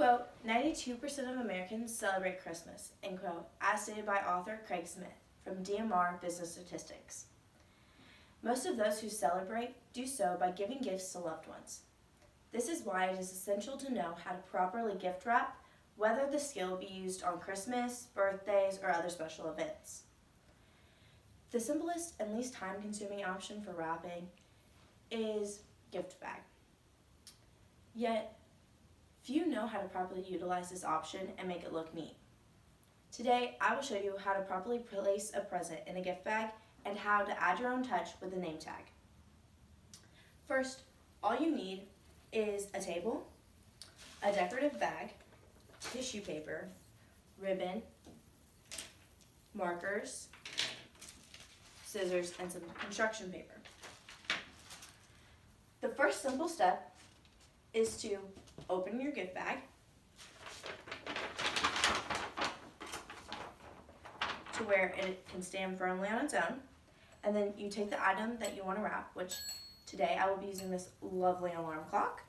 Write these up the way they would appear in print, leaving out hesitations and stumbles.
Quote, 92% of Americans celebrate Christmas, end quote, as stated by author Craig Smith from DMR Business Statistics. Most of those who celebrate do so by giving gifts to loved ones. This is why it is essential to know how to properly gift wrap, whether the skill be used on Christmas, birthdays, or other special events. The simplest and least time-consuming option for wrapping is gift bag. Yet, few know how to properly utilize this option and make it look neat. Today, I will show you how to properly place a present in a gift bag and how to add your own touch with a name tag. First, all you need is a table, a decorative bag, tissue paper, ribbon, markers, scissors, and some construction paper. The first simple step is to open your gift bag to where it can stand firmly on its own, and then you take the item that you want to wrap, which today I will be using this lovely alarm clock,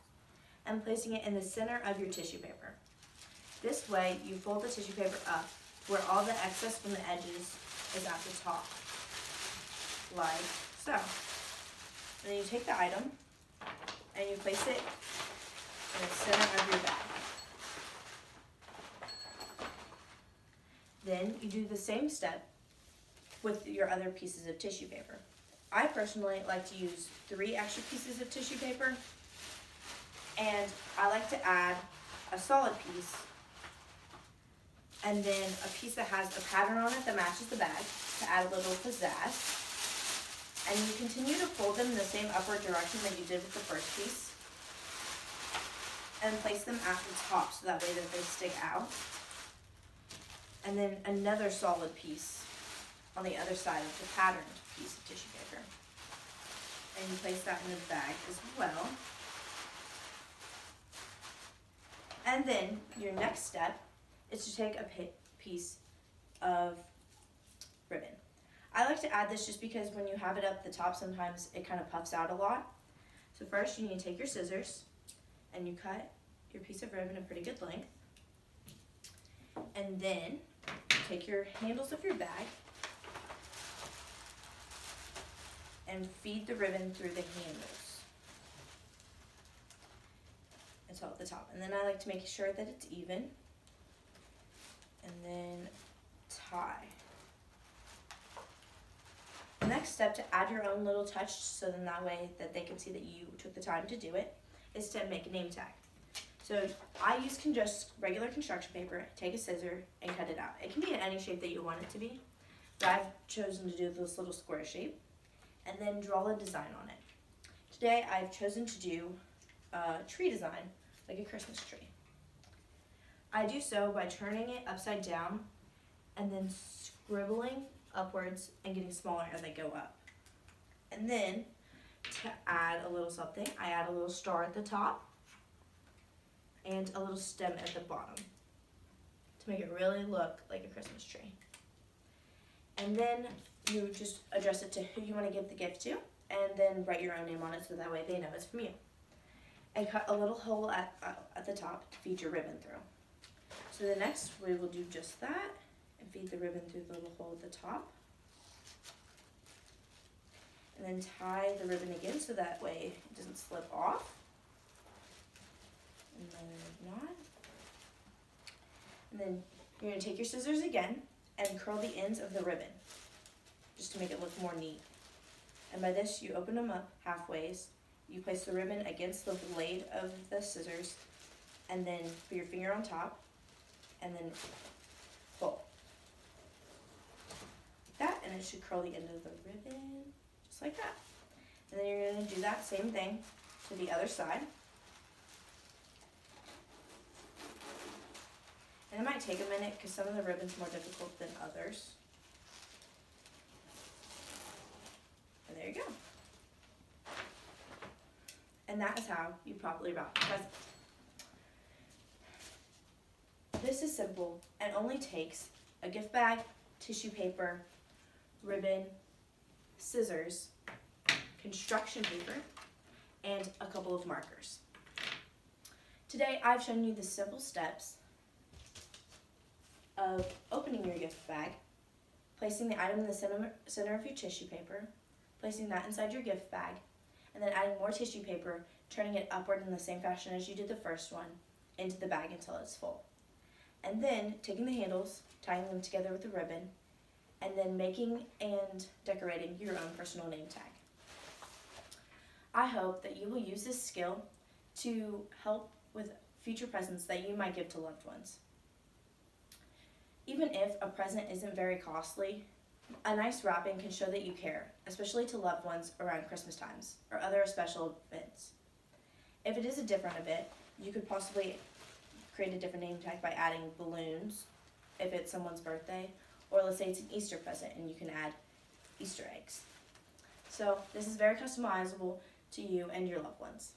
and placing it in the center of your tissue paper. This way you fold the tissue paper up where all the excess from the edges is at the top, like so. And then you take the item and you place it in the center of your bag. Then you do the same step with your other pieces of tissue paper. I personally like to use 3 extra pieces of tissue paper, and I like to add a solid piece and then a piece that has a pattern on it that matches the bag to add a little pizzazz. And you continue to fold them in the same upward direction that you did with the first piece, and place them at the top so that way that they stick out. And then another solid piece on the other side of the patterned piece of tissue paper. And you place that in the bag as well. And then your next step is to take a piece of ribbon. I like to add this just because when you have it up the top, sometimes it kind of puffs out a lot. So first you need to take your scissors and you cut your piece of ribbon a pretty good length. And then take your handles of your bag and feed the ribbon through the handles until at the top. And then I like to make sure that it's even. And then tie. The next step to add your own little touch, so then that way that they can see that you took the time to do it, is to make a name tag. So I use just regular construction paper, take a scissor, and cut it out. It can be in any shape that you want it to be, but I've chosen to do this little square shape, and then draw a design on it. Today I've chosen to do a tree design, like a Christmas tree. I do so by turning it upside down and then scribbling upwards and getting smaller as I go up. And then to add a little something, I add a little star at the top and a little stem at the bottom to make it really look like a Christmas tree. And then you just address it to who you want to give the gift to, and then write your own name on it so that way they know it's from you. And cut a little hole at the top to feed your ribbon through. So the next we will do just that and feed the ribbon through the little hole at the top. And then tie the ribbon again so that way it doesn't slip off. Another knot. And then you're going to take your scissors again and curl the ends of the ribbon just to make it look more neat. And by this you open them up halfways. You place the ribbon against the blade of the scissors and then put your finger on top and then pull. Like that, and it should curl the end of the ribbon just like that. And then you're going to do that same thing to the other side. And it might take a minute because some of the ribbon's more difficult than others. And there you go. And that is how you properly wrap a present. This is simple and only takes a gift bag, tissue paper, ribbon, scissors, construction paper, and a couple of markers. Today I've shown you the simple steps of opening your gift bag, placing the item in the center of your tissue paper, placing that inside your gift bag, and then adding more tissue paper, turning it upward in the same fashion as you did the first one, into the bag until it's full. And then taking the handles, tying them together with a ribbon, and then making and decorating your own personal name tag. I hope that you will use this skill to help with future presents that you might give to loved ones. Even if a present isn't very costly, a nice wrapping can show that you care, especially to loved ones around Christmas times or other special events. If it is a different event, you could possibly create a different name tag by adding balloons if it's someone's birthday, or let's say it's an Easter present and you can add Easter eggs. So this is very customizable to you and your loved ones.